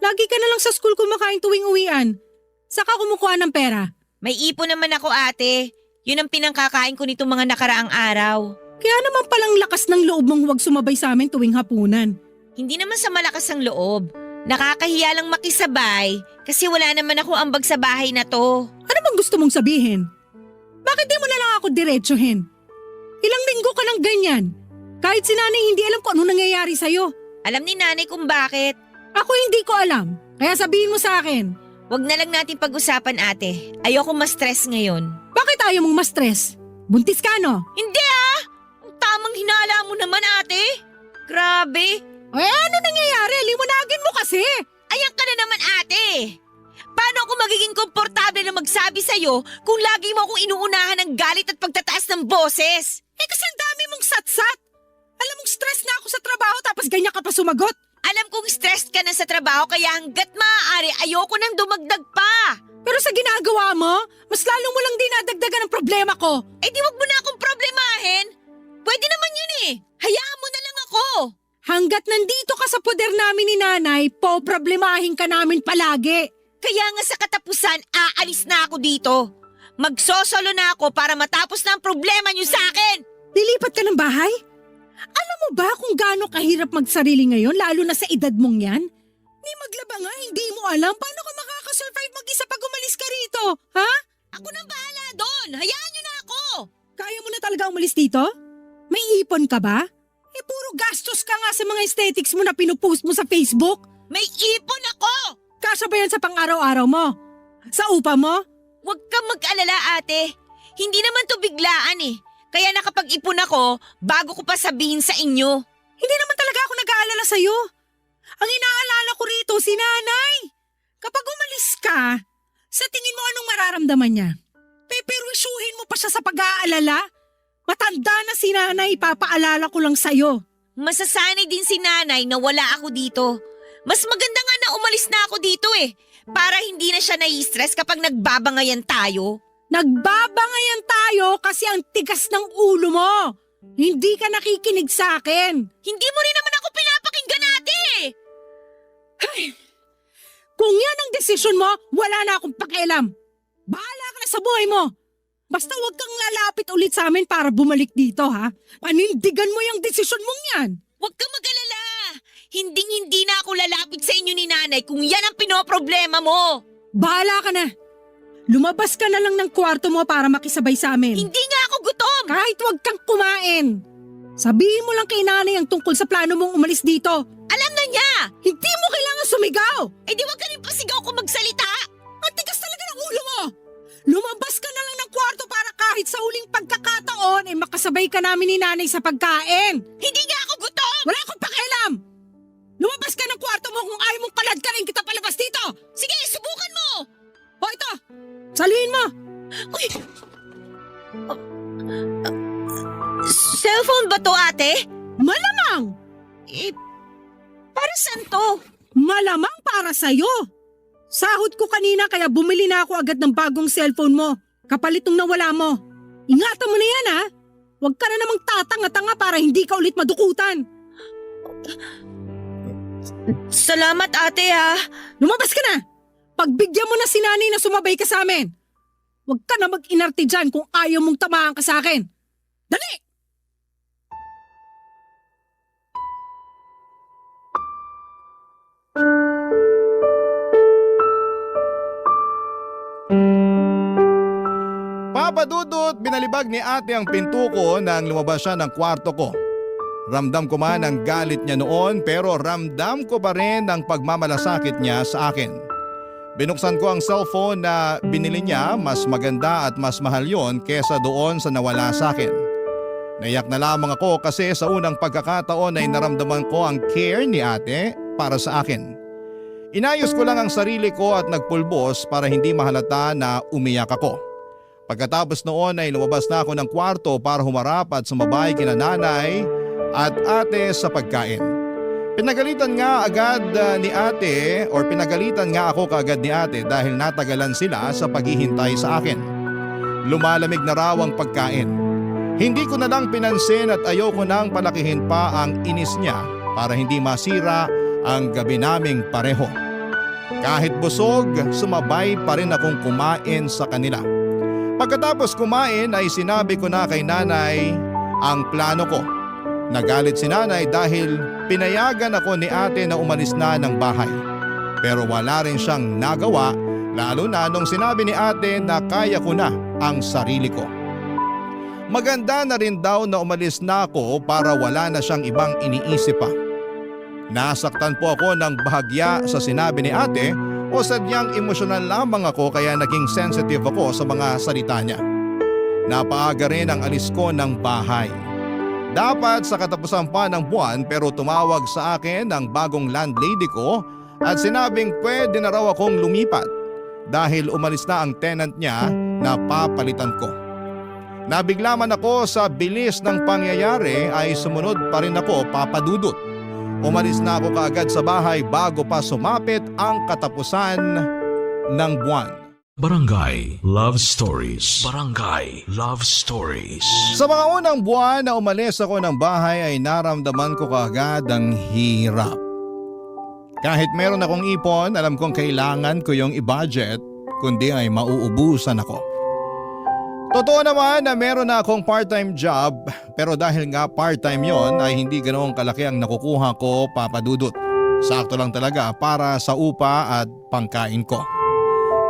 S3: Lagi ka na lang sa school kumakain tuwing uwian. Saka kumukuha ng pera.
S4: May ipon naman ako, ate. Yun ang pinangkakain ko nitong mga nakaraang araw.
S3: Kaya naman palang lakas ng loob mong huwag sumabay sa amin tuwing hapunan.
S4: Hindi naman sa malakas ang loob. Nakakahiya lang makisabay kasi wala naman ako ambag sa bahay na to.
S3: Ano bang gusto mong sabihin? Bakit di mo na lang ako diretsuhin? Ilang linggo ka lang ganyan. Kahit si nanay hindi alam kung ano nangyayari sa'yo.
S4: Alam ni nanay kung bakit.
S3: Ako hindi ko alam. Kaya sabihin mo sa akin.
S4: Wag na lang natin pag-usapan, ate. Ayoko ma-stress ngayon.
S3: Bakit ayaw mong ma-stress? Buntis ka no?
S4: Hindi ah! Ang tamang hinala mo naman, ate. Grabe.
S3: Eh ano nangyayari? Liwanagin mo kasi.
S4: Ayan ka na naman, ate. Paano ako magiging komportable na magsabi sa'yo kung lagi mo akong inuunahan ng galit at pagtataas ng boses?
S3: Eh kasi ang dami mong satsat. Alam mong stress na ako sa trabaho tapos ganyan ka pa sumagot.
S4: Alam kong stressed ka na sa trabaho kaya hanggat maaari ayoko nang dumagdag pa.
S3: Pero sa ginagawa mo, mas lalo mo lang dinadagdagan ang problema ko.
S4: Eh di wag mo na akong problemahin. Pwede naman yun eh. Hayaan mo na lang ako.
S3: Hanggat nandito ka sa poder namin ni nanay, poproblemahin ka namin palagi.
S4: Kaya nga sa katapusan, aalis na ako dito. Magsosolo na ako para matapos na ang problema niyo sa akin.
S3: Lilipat ka ng bahay? Alam mo ba kung gaano kahirap magsarili ngayon, lalo na sa edad mong yan? Ni maglaba nga, hindi mo alam paano ka makakasurvive mag-isa pag umalis ka rito, ha?
S4: Ako nang bahala doon. Hayaan niyo na ako.
S3: Kaya mo na talaga umalis dito? May ipon ka ba? Eh puro gastos ka nga sa mga aesthetics mo na pinupost mo sa Facebook.
S4: May ipon ako.
S3: Kasya ba yan sa pang-araw-araw mo? Sa upa mo?
S4: Huwag kang mag-alala, ate. Hindi naman to biglaan eh. Kaya nakapag-ipon ako bago ko pa sabihin sa inyo.
S3: Hindi naman talaga ako nag-aalala sa'yo. Ang inaalala ko rito si nanay. Kapag umalis ka, sa tingin mo anong mararamdaman niya? Peperwisyuhin mo pa siya sa pag-aalala? Matanda na si nanay, papaalala ko lang sa'yo.
S4: Masasanay din si nanay na wala ako dito. Mas maganda nga na umalis na ako dito eh. Para hindi na siya nai-stress kapag nagbabangayan tayo.
S3: Nagbabangayan tayo kasi ang tigas ng ulo mo. Hindi ka nakikinig sa akin.
S4: Hindi mo rin naman ako pinapakinggan, ate.
S3: Kung yan ang desisyon mo, wala na akong pakialam. Bahala ka na sa buhay mo. Basta huwag kang lalapit ulit sa amin para bumalik dito, ha? Panindigan mo yung desisyon mong yan.
S4: Huwag kang mag-alala. Hinding-hindi na ako lalapit sa inyo ni nanay kung yan ang pinoproblema mo.
S3: Bahala ka na. Lumabas ka na lang ng kwarto mo para makisabay sa amin.
S4: Hindi nga ako gutom.
S3: Kahit huwag kang kumain. Sabihin mo lang kay nanay ang tungkol sa plano mong umalis dito.
S4: Alam na niya.
S3: Hindi mo kailangan sumigaw.
S4: Eh di wag ka rin pasigaw kung magsalita.
S3: Ang tigas talaga ng ulo mo. Lumabas ka na lang ng kwarto para kahit sa huling pagkakataon ay makasabay ka namin ni nanay sa pagkain.
S4: Hindi nga ako gutom.
S3: Wala akong pakialam. Lumabas ka ng kwarto mo kung ayaw mong palad ka rin kita palabas dito.
S4: Sige, subukan mo.
S3: O ito, salihin mo.
S4: Uy. Cellphone ba to, ate?
S3: Malamang.
S4: Eh, para saan to?
S3: Malamang para sa'yo. Sahod ko kanina kaya bumili na ako agad ng bagong cellphone mo. Kapalit nung nawala mo. Ingatan mo na yan ha. Huwag ka na namang tatanga-tanga para hindi ka ulit madukutan.
S4: Salamat, ate, ha.
S3: Lumabas ka na. Pagbigyan mo na si nanay na sumabay ka sa amin. Huwag ka na mag-inarte dyan kung ayaw mong tamaan ka sa akin. Dali!
S2: Papa Dudut, binalibag ni ate ang pinto ko nang lumabas siya ng kwarto ko. Ramdam ko man ang galit niya noon pero ramdam ko pa rin ang pagmamalasakit niya sa akin. Binuksan ko ang cellphone na binili niya, mas maganda at mas mahal yon kesa doon sa nawala sa akin. Naiyak na lamang ako kasi sa unang pagkakataon ay naramdaman ko ang care ni ate para sa akin. Inayos ko lang ang sarili ko at nagpulbos para hindi mahalata na umiyak ako. Pagkatapos noon ay lumabas na ako ng kwarto para humarap at sumabay kina nanay at ate sa pagkain. Pinagalitan nga ako kaagad ni ate dahil natagalan sila sa paghihintay sa akin. Lumalamig na raw ang pagkain. Hindi ko na lang pinansin at ayoko nang palakihin pa ang inis niya para hindi masira ang gabi naming pareho. Kahit busog, sumabay pa rin akong kumain sa kanila. Pagkatapos kumain ay sinabi ko na kay nanay ang plano ko. Nagalit si nanay dahil pinayagan ako ni ate na umalis na ng bahay. Pero wala rin siyang nagawa, lalo na nung sinabi ni ate na kaya ko na ang sarili ko. Maganda na rin daw na umalis na ako para wala na siyang ibang iniisip pa. Nasaktan po ako ng bahagya sa sinabi ni ate o sadyang emosyonal lamang ako kaya naging sensitive ako sa mga salita niya. Napaaga rin ang alis ko ng bahay. Dapat sa katapusan pa ng buwan pero tumawag sa akin ang bagong landlady ko at sinabing pwede na raw akong lumipat dahil umalis na ang tenant niya na papalitan ko. Nabigla man ako sa bilis ng pangyayari ay sumunod pa rin ako, Papa Dudut. Umalis na ako kaagad sa bahay bago pa sumapit ang katapusan ng buwan.
S5: Barangay Love Stories. Barangay Love Stories.
S2: Sa mga unang buwan na umalis ako ng bahay ay naramdaman ko kaagad ang hirap. Kahit meron akong ipon, alam kong kailangan ko yung i-budget, kundi ay mauubusan ako. Totoo naman na meron na akong part-time job, pero dahil nga part-time yon ay hindi ganoong kalaki ang nakukuha ko, Papa Dudut. Sakto lang talaga para sa upa at pangkain ko.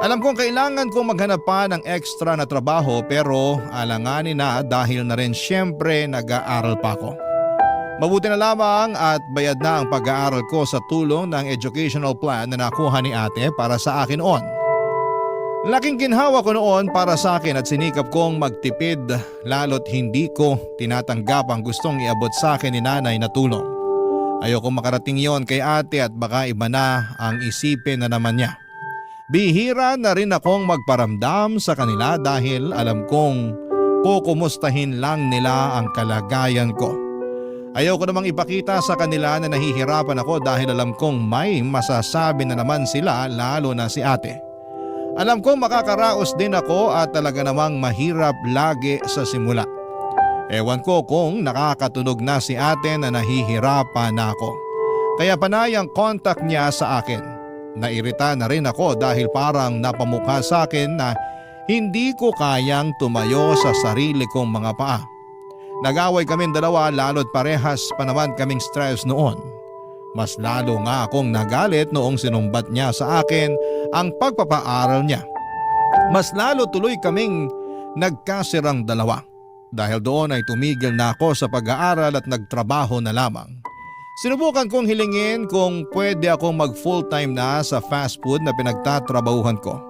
S2: Alam kong kailangan kong maghanap pa ng extra na trabaho pero alanganin na dahil na rin siyempre nag-aaral pa ako. Mabuti na lamang at bayad na ang pag-aaral ko sa tulong ng educational plan na nakuha ni ate para sa akin noon. Laking ginhawa ko noon para sa akin at sinikap kong magtipid lalo't hindi ko tinatanggap ang gustong iabot sa akin ni nanay na tulong. Ayoko makarating yon kay ate at baka iba na ang isipin na naman niya. Bihira na rin akong magparamdam sa kanila dahil alam kong kukumustahin lang nila ang kalagayan ko. Ayoko namang ipakita sa kanila na nahihirapan ako dahil alam kong may masasabi na naman sila lalo na si ate. Alam kong makakaraos din ako at talaga namang mahirap lagi sa simula. Ewan ko kung nakakatunog na si ate na nahihirapan na ako. Kaya panay ang contact niya sa akin. Nairita na rin ako dahil parang napamukha sa akin na hindi ko kayang tumayo sa sarili kong mga paa. Nag-away kaming dalawa lalo't parehas pa naman kaming stress noon. Mas lalo nga akong nagalit noong sinumbat niya sa akin ang pagpapaaral niya. Mas lalo tuloy kaming nagkasirang dalawa. Dahil doon ay tumigil na ako sa pag-aaral at nagtrabaho na lamang. Sinubukan kong hilingin kung pwede akong mag full-time na sa fast food na pinagtatrabahuhan ko.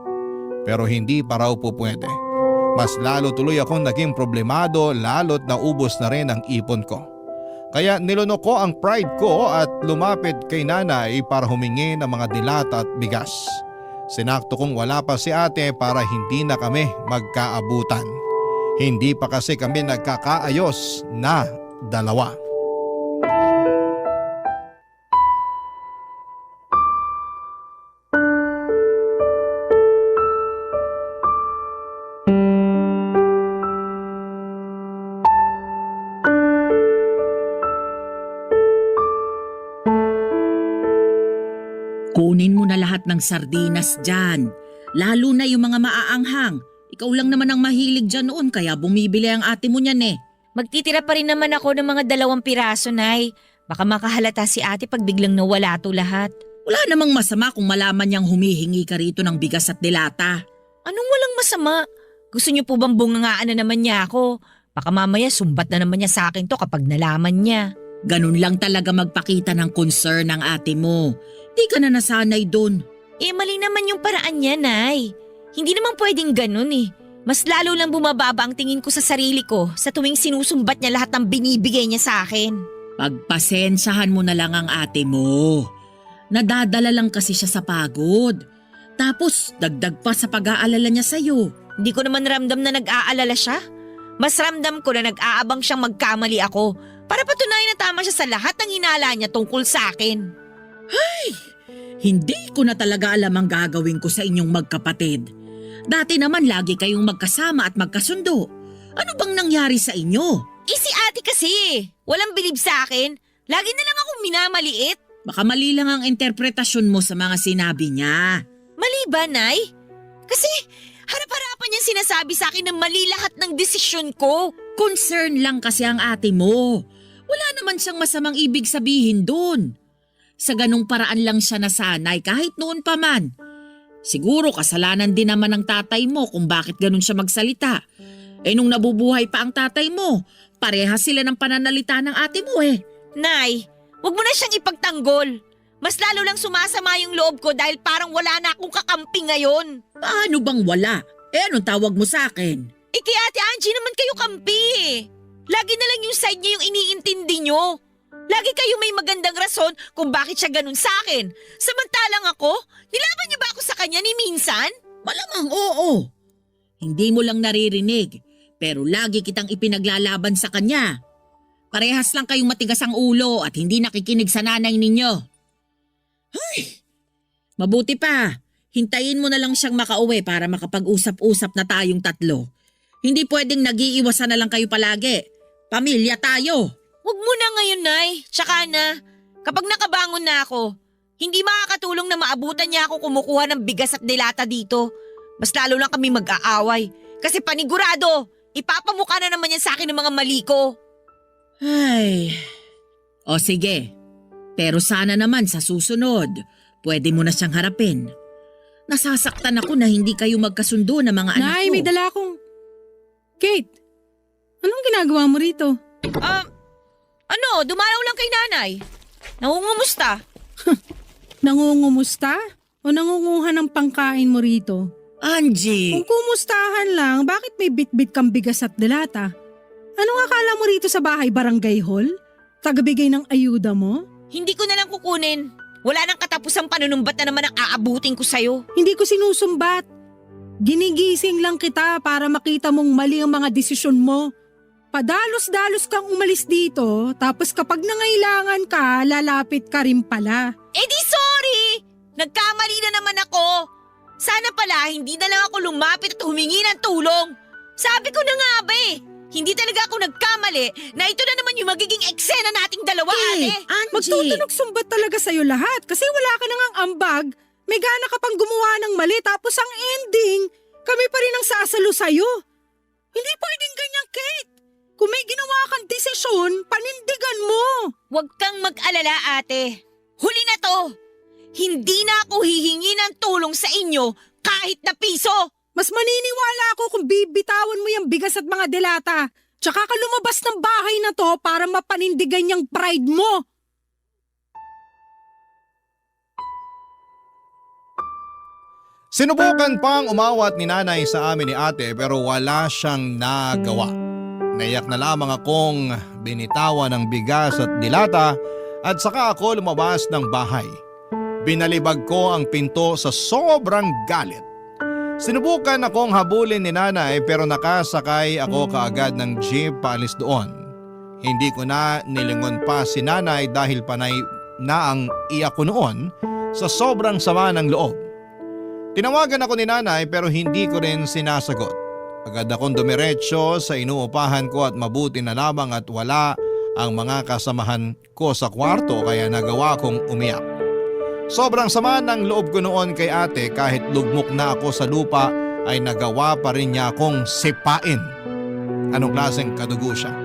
S2: Pero hindi pa raw po pwede. Mas lalo tuloy akong naging problemado lalo't naubos na rin ang ipon ko. Kaya nilunok ko ang pride ko at lumapit kay nanay para humingi ng mga dilata at bigas. Sinakto kong wala pa si ate para hindi na kami magkaabutan. Hindi pa kasi kami nagkakaayos na dalawa.
S1: Kunin mo na lahat ng sardinas dyan. Lalo na yung mga maaanghang. Ikaw lang naman ang mahilig dyan noon kaya bumibili ang ate mo niyan eh.
S4: Magtitira pa rin naman ako ng mga 2 piraso, Nay. Baka makahalata si ate pag biglang nawala to lahat.
S1: Wala namang masama kung malaman niyang humihingi ka rito ng bigas at dilata.
S4: Anong walang masama? Gusto niyo po bang bungangaan na naman niya ako? Baka mamaya sumbat na naman niya sa akin to kapag nalaman niya.
S1: Ganun lang talaga magpakita ng concern ng ate mo. Di ka na nasanay doon.
S4: Mali naman yung paraan niya, Nay. Hindi naman pwedeng ganun eh. Mas lalo lang bumababa ang tingin ko sa sarili ko sa tuwing sinusumbat niya lahat ng binibigay niya sa akin.
S1: Pagpasensyahan mo na lang ang ate mo. Nadadala lang kasi siya sa pagod. Tapos dagdag pa sa pag-aalala niya sa'yo.
S4: Hindi ko naman ramdam na nag-aalala siya. Mas ramdam ko na nag-aabang siyang magkamali ako para patunayan na na tama siya sa lahat ng hinala niya tungkol sa akin.
S1: Hindi ko na talaga alam ang gagawin ko sa inyong magkapatid. Dati naman lagi kayong magkasama at magkasundo. Ano bang nangyari sa inyo?
S4: Eh si ate kasi, walang bilib sa akin. Lagi na lang akong minamaliit.
S1: Baka mali lang ang interpretasyon mo sa mga sinabi niya.
S4: Mali ba, Nay? Kasi harap-harapan niyang sinasabi sa akin na mali lahat ng desisyon ko.
S1: Concern lang kasi ang ate mo. Wala naman siyang masamang ibig sabihin doon. Sa ganung paraan lang siya nasanay kahit noon pa man. Siguro kasalanan din naman ng tatay mo kung bakit ganun siya magsalita. Eh nung nabubuhay pa ang tatay mo, pareha sila ng pananalita ng ate mo eh.
S4: Nay, wag mo na siyang ipagtanggol. Mas lalo lang sumasama yung loob ko dahil parang wala na akong kakampi ngayon.
S1: Paano bang wala? Eh anong tawag mo sa akin?
S4: Eh kay Ate Angie naman kayo kampi eh. Lagi na lang yung side niya yung iniintindi nyo. Lagi kayo may magandang rason kung bakit siya ganun sa akin. Samantalang ako, nilaban niyo ba ako sa kanya ni minsan?
S1: Malamang oo. Hindi mo lang naririnig, pero lagi kitang ipinaglalaban sa kanya. Parehas lang kayong matigas ang ulo at hindi nakikinig sa nanay ninyo. Ay! Mabuti pa, hintayin mo na lang siyang makauwi para makapag-usap-usap na tayong tatlo. Hindi pwedeng nag-iiwasan na lang kayo palagi. Pamilya tayo.
S4: Huwag mo na ngayon, Nay. Tsaka na, kapag nakabangon na ako, hindi makakatulong na maabutan niya ako kumukuha ng bigas at dilata dito. Mas lalo lang kami mag-aaway. Kasi panigurado, ipapamukha na naman yan sa akin ng mga mali ko.
S1: Ay. O sige. Pero sana naman sa susunod, pwede mo na siyang harapin. Nasasaktan ako na hindi kayo magkasundo ng mga anak
S3: Nay,
S1: ko.
S3: may dala akong... Kate, anong ginagawa mo rito?
S4: Dumalaw lang kay nanay. Nangungumusta?
S3: Nangungumusta? O nangunguha ng pangkain mo rito?
S1: Angie!
S3: Kung kumustahan lang, bakit may bitbit kang bigas at delata? Anong akala mo rito sa bahay barangay hall? Tagabigay ng ayuda mo?
S4: Hindi ko na lang kukunin. Wala nang katapusang panunumbat na naman ang aabutin ko sa'yo.
S3: Hindi ko sinusumbat. Ginigising lang kita para makita mong mali ang mga desisyon mo. Padalos-dalos kang umalis dito, tapos kapag nangailangan ka, lalapit ka rin pala.
S4: Eh di sorry! Nagkamali na naman ako. Sana pala hindi na lang ako lumapit at humingi ng tulong. Sabi ko na nga ba eh, hindi talaga ako nagkamali na ito na naman yung magiging eksena nating dalawa, ate.
S1: Angie!
S3: Magtutunog sumbat talaga sa'yo lahat kasi wala ka nang ambag. May gana ka pang gumawa ng mali tapos ang ending, kami pa rin ang sasalo sa'yo. Hindi pwedeng ganyan, Kate. Kung may ginawa kang desisyon, panindigan mo.
S4: Huwag kang mag-alala, ate. Huli na to. Hindi na ako hihingi ng tulong sa inyo kahit na piso.
S3: Mas maniniwala ako kung bibitawan mo yung bigas at mga delata. Tsaka ka lumabas ng bahay na to para mapanindigan yung pride mo.
S2: Sinubukan pang umawat ni nanay sa amin ni ate pero wala siyang nagawa. Naiyak na lamang akong binitawan ng bigas at dilata at saka ako lumabas ng bahay. Binalibag ko ang pinto sa sobrang galit. Sinubukan akong habulin ni nanay pero nakasakay ako kaagad ng jeep paalis doon. Hindi ko na nilingon pa si nanay dahil panay na ang iyak ko noon sa sobrang sama ng loob. Tinawagan ako ni nanay pero hindi ko rin sinasagot. Agad akong dumiretso sa inuupahan ko at mabuti na lamang at wala ang mga kasamahan ko sa kwarto kaya nagawa kong umiyak. Sobrang sama ng loob ko noon kay ate kahit lugmok na ako sa lupa ay nagawa pa rin niya akong sipain. Anong klaseng kadugo siya?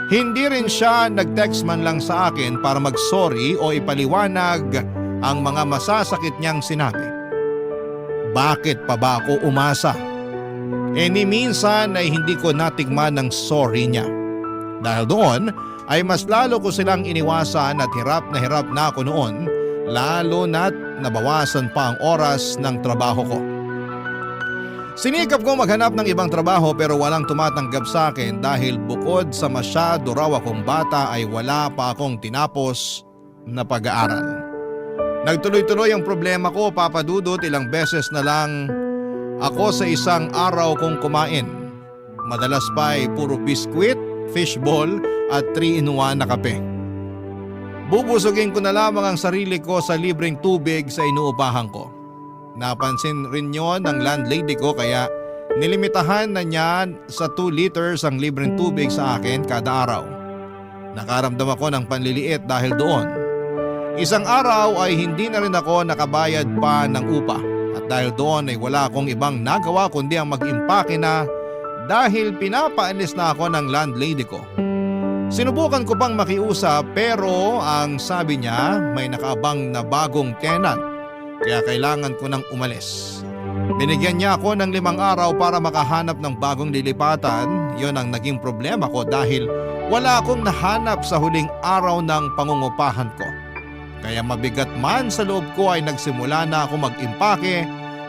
S2: Hindi rin siya nag-text man lang sa akin para mag-sorry o ipaliwanag ang mga masasakit niyang sinabi. Bakit pa ba ako umasa? Ni minsan ay hindi ko natigman ng sorry niya. Dahil doon ay mas lalo ko silang iniwasan at hirap na ako noon, lalo na't nabawasan pa ang oras ng trabaho ko. Sinikap ko maghanap ng ibang trabaho pero walang tumatanggap sa akin dahil bukod sa masyado raw akong bata ay wala pa akong tinapos na pag-aaral. Nagtuloy-tuloy ang problema ko, Papa Dudut, ilang beses na lang ako sa isang araw kong kumain. Madalas pa ay puro biskwit, fishball at 3-in-1 na kape. Bubusugin ko na lamang ang sarili ko sa libreng tubig sa inuupahan ko. Napansin rin yon ng landlady ko kaya nilimitahan na niya sa 2 liters ang libreng tubig sa akin kada araw. Nakaramdam ako ng panliliit dahil doon. Isang araw ay hindi na rin ako nakabayad pa ng upa at dahil doon ay wala akong ibang nagawa kundi ang mag-impake na dahil pinapaalis na ako ng landlady ko. Sinubukan ko pang makiusap pero ang sabi niya may nakaabang na bagong tenant kaya kailangan ko nang umalis. Binigyan niya ako ng 5 araw para makahanap ng bagong lilipatan. Yon ang naging problema ko dahil wala akong nahanap sa huling araw ng pangungupahan ko. Kaya mabigat man sa loob ko ay nagsimula na ako mag-impake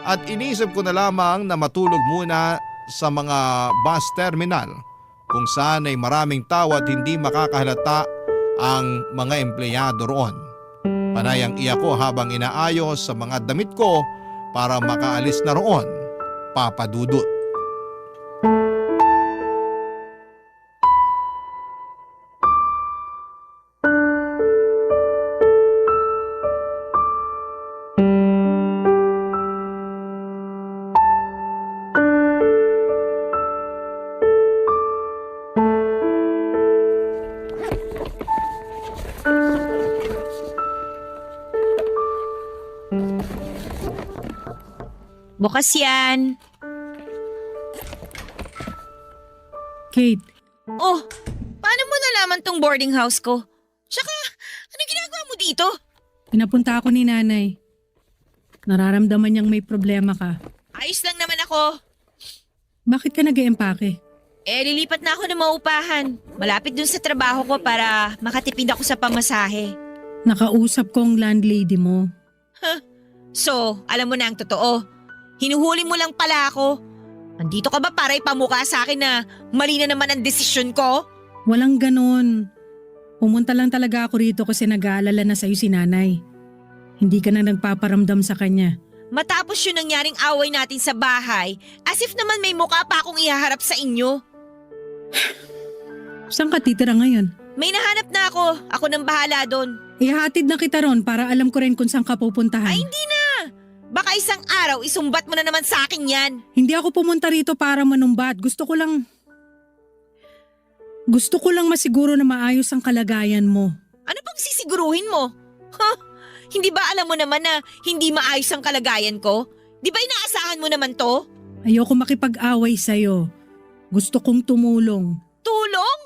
S2: at inisip ko na lamang na matulog muna sa mga bus terminal kung saan ay maraming tao at hindi makakahalata ang mga empleyado roon. Panay ang iyak ko habang inaayos sa mga damit ko para makaalis na roon, Papa Dudut.
S4: Bukas yan.
S3: Kate,
S4: Oh, paano mo nalaman tong boarding house ko? Tsaka, anong ginagawa mo dito?
S3: pinapunta ako ni nanay. Nararamdaman niyang may problema ka.
S4: Ayos lang naman ako.
S3: Bakit ka nag-eempake?
S4: Lilipat na ako ng maupahan. Malapit dun sa trabaho ko para makatipid ako sa pamasahe.
S3: Nakausap ko ang landlady mo.
S4: So, alam mo na ang totoo. Hinuhuli mo lang pala ako. Nandito ka ba para ipamukha sa akin na mali na naman ang desisyon ko?
S3: Walang ganon. Pumunta lang talaga ako rito kasi nag-aalala na sa'yo si nanay. Hindi ka na nagpaparamdam sa kanya.
S4: Matapos yung nangyaring away natin sa bahay, as if naman may mukha pa akong ihaharap sa inyo.
S3: Saan ka titira ngayon?
S4: May nahanap na ako. Ako nang bahala doon.
S3: Ihatid na kita ron para alam ko rin kung saan ka pupuntahan.
S4: Ay, hindi na! Baka isang araw isumbat mo na naman sa akin yan.
S3: Hindi ako pumunta rito para manumbat. Gusto ko lang masiguro na maayos ang kalagayan mo.
S4: Ano pang sisiguruhin mo? Hindi ba alam mo naman na hindi maayos ang kalagayan ko? Di ba inaasahan mo naman to?
S3: Ayoko makipag-away sa'yo. Gusto kong tumulong.
S4: Tulong?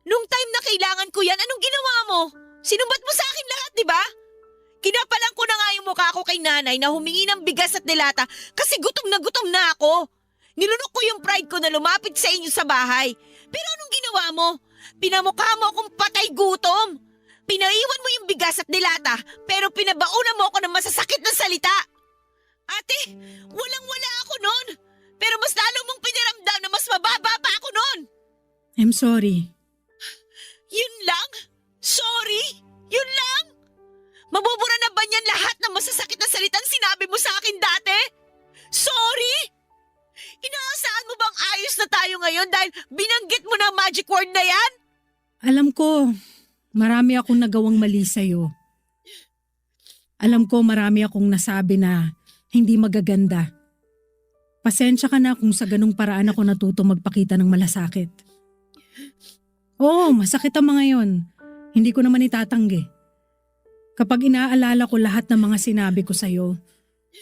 S4: Nung time na kailangan ko yan, anong ginawa mo? Sinumbat mo sa akin lahat, di ba? Kinapalan ko na nga yung mukha ko kay nanay na humingi ng bigas at dilata kasi gutom na ako. Nilunok ko yung pride ko na lumapit sa inyo sa bahay. Pero anong ginawa mo? Pinamukha mo akong patay gutom. Pinaiwan mo yung bigas at dilata pero pinabauna mo ako ng masasakit na salita. Ate, walang-wala ako nun. Pero mas lalo mong piniramdam na mas mababa pa ako nun.
S3: I'm sorry.
S4: Yun lang? Sorry? Yun lang? Mabubura na ba niyan lahat ng masasakit na salitang sinabi mo sa akin dati? Sorry? Inaasahan mo bang ayos na tayo ngayon dahil binanggit mo na ang magic word na yan?
S3: Alam ko, marami akong nagawang mali sa'yo. Alam ko marami akong nasabi na hindi magaganda. Pasensya ka na kung sa ganung paraan ako natuto magpakita ng malasakit. Oo, masakit ang mga yon. Hindi ko naman itatanggi. Kapag inaalala ko lahat ng mga sinabi ko sa'yo,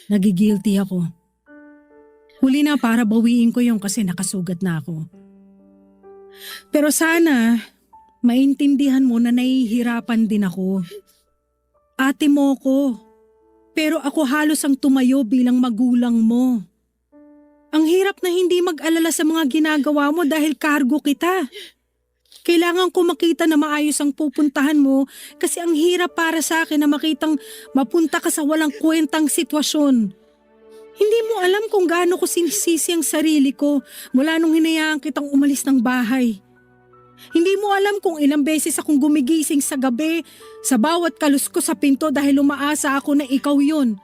S3: nagigilty ako. Huli na para bawiin ko yung kasi nakasugat na ako. Pero sana, maintindihan mo na nahihirapan din ako. Ate mo ko. Pero ako halos ang tumayo bilang magulang mo. Ang hirap na hindi mag-alala sa mga ginagawa mo dahil kargo kita. Kailangan ko makita na maayos ang pupuntahan mo kasi ang hirap para sa akin na makitang mapunta ka sa walang kwentang sitwasyon. Hindi mo alam kung gaano ko sinisisi ang sarili ko mula nung hinayaan kitang umalis ng bahay. Hindi mo alam kung ilang beses akong gumigising sa gabi sa bawat kalus ko sa pinto dahil umaasa ako na ikaw yun.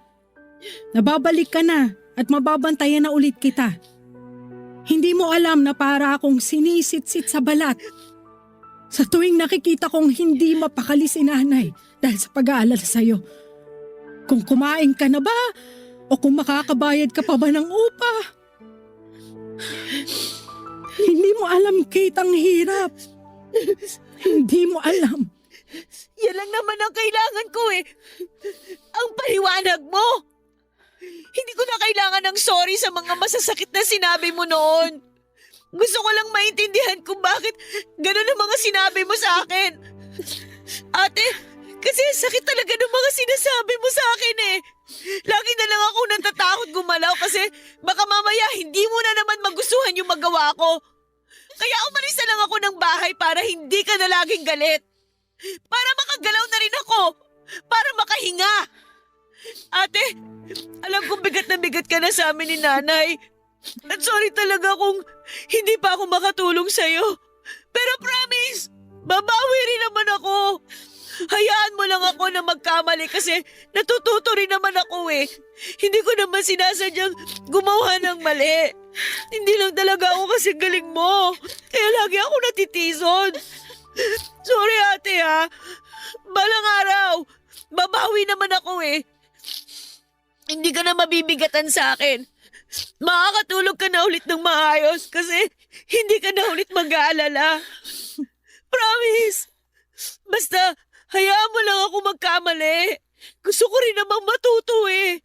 S3: Nababalik ka na at mababantayan na ulit kita. Hindi mo alam na para akong sinisit-sit sa balat. Sa tuwing nakikita kong hindi mapakali si nanay dahil sa pag-aalala sa'yo. Kung kumain ka na ba o kung makakabayad ka pa ba ng upa. Hindi mo alam, Kate, ang hirap. Hindi mo alam.
S4: Yan lang naman ang kailangan ko eh. Ang paliwanag mo. Hindi ko na kailangan ng sorry sa mga masasakit na sinabi mo noon. Gusto ko lang maintindihan kung bakit gano'n ang mga sinabi mo sa akin. Ate, kasi sakit talaga ng mga sinasabi mo sa akin eh. Lagi na lang ako natatakot gumalaw kasi baka mamaya hindi mo na naman magustuhan yung magawa ko. Kaya umalis na lang ako ng bahay para hindi ka na laging galit. Para makagalaw na rin ako. Para makahinga. Ate, alam kong bigat na bigat ka na sa amin ni nanay. At sorry talaga kung hindi pa ako makatulong sa'yo. Pero promise, babawi rin naman ako. Hayaan mo lang ako na magkamali kasi natututo rin naman ako eh. Hindi ko naman sinasadyang gumawa ng mali. Hindi lang talaga ako kasi galing mo. Kaya lagi ako natitison. Sorry ate ha. Balang araw, babawi naman ako eh. Hindi ka na mabibigatan sa akin. Makakatulog ka na ulit ng maayos kasi hindi ka na ulit mag-aalala. Promise. Basta, hayaan mo lang ako magkamali. Gusto ko rin namang matuto eh.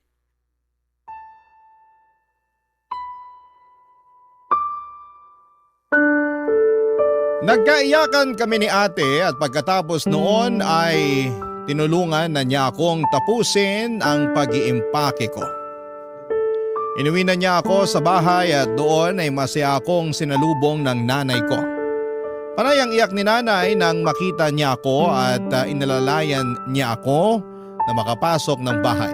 S2: Nagkaiyakan kami ni ate at pagkatapos noon ay tinulungan na niya akong tapusin ang pag-iimpake ko. Inuwi na niya ako sa bahay at doon ay masaya akong sinalubong ng nanay ko. Panay ang iyak ni nanay nang makita niya ako at inalalayan niya ako na makapasok ng bahay.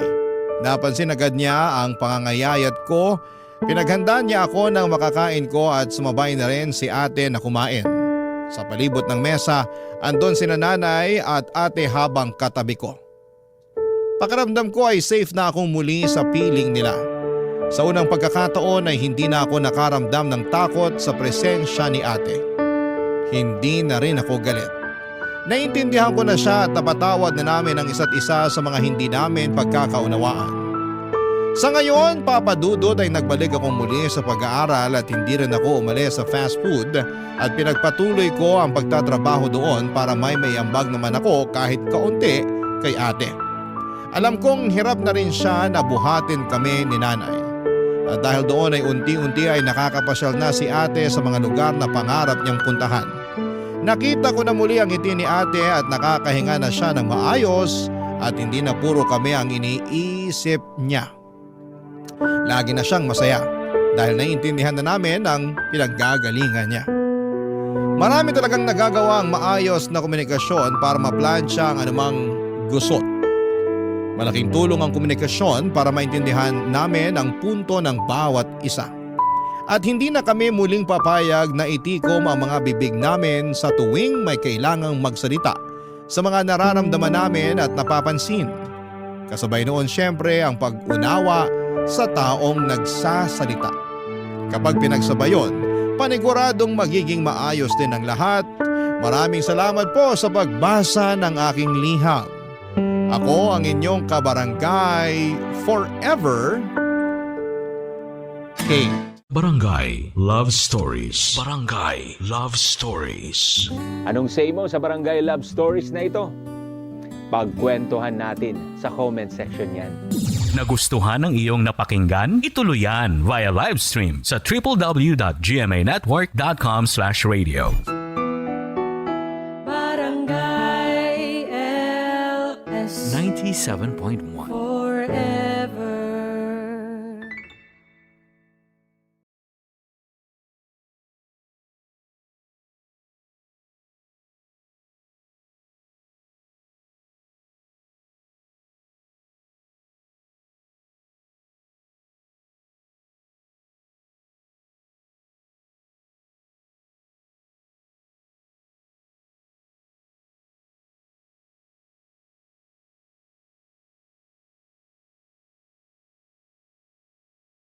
S2: Napansin agad niya ang pangangayayat ko. Pinaghanda niya ako ng makakain ko at sumabay na rin si ate na kumain. Sa palibot ng mesa, andon sina nanay at ate habang katabi ko. Pakiramdam ko ay safe na akong muli sa piling nila. Sa unang pagkakataon ay hindi na ako nakaramdam ng takot sa presensya ni ate. Hindi na rin ako galit. Naintindihan ko na siya at napatawad na namin ang isa't isa sa mga hindi namin pagkakaunawaan. Sa ngayon, Papa Dudut, ay nagbalik akong muli sa pag-aaral at hindi rin ako umalis sa fast food at pinagpatuloy ko ang pagtatrabaho doon para may ambag naman ako kahit kaunti kay ate. Alam kong hirap na rin siya na buhatin kami ni nanay. At dahil doon ay unti-unti ay nakakapasyal na si ate sa mga lugar na pangarap niyang puntahan. Nakita ko na muli ang ngiti ni ate at nakakahinga na siya ng maayos at hindi na puro kami ang iniisip niya. Lagi na siyang masaya dahil naiintindihan na namin ang pinaggagalingan niya. Marami talagang nagagawa ang maayos na komunikasyon para maplansya ang anumang gusot. Malaking tulong ang komunikasyon para maintindihan namin ang punto ng bawat isa. At hindi na kami muling papayag na itikom ang mga bibig namin sa tuwing may kailangang magsalita sa mga nararamdaman namin at napapansin. Kasabay noon siyempre ang pag-unawa sa taong nagsasalita. Kapag pinagsabayon, paniguradong magiging maayos din ang lahat. Maraming salamat po sa pagbasa ng aking liham. Ako ang inyong kabarangay forever, Kate.
S5: Barangay Love Stories. Barangay Love Stories.
S6: Anong say mo sa Barangay Love Stories na ito? Pagkwentuhan natin sa comment section yan.
S7: Nagustuhan ng iyong napakinggan? Ituloy yan via live stream sa www.gmanetwork.com/radio.
S8: Barangay LS
S7: 97.1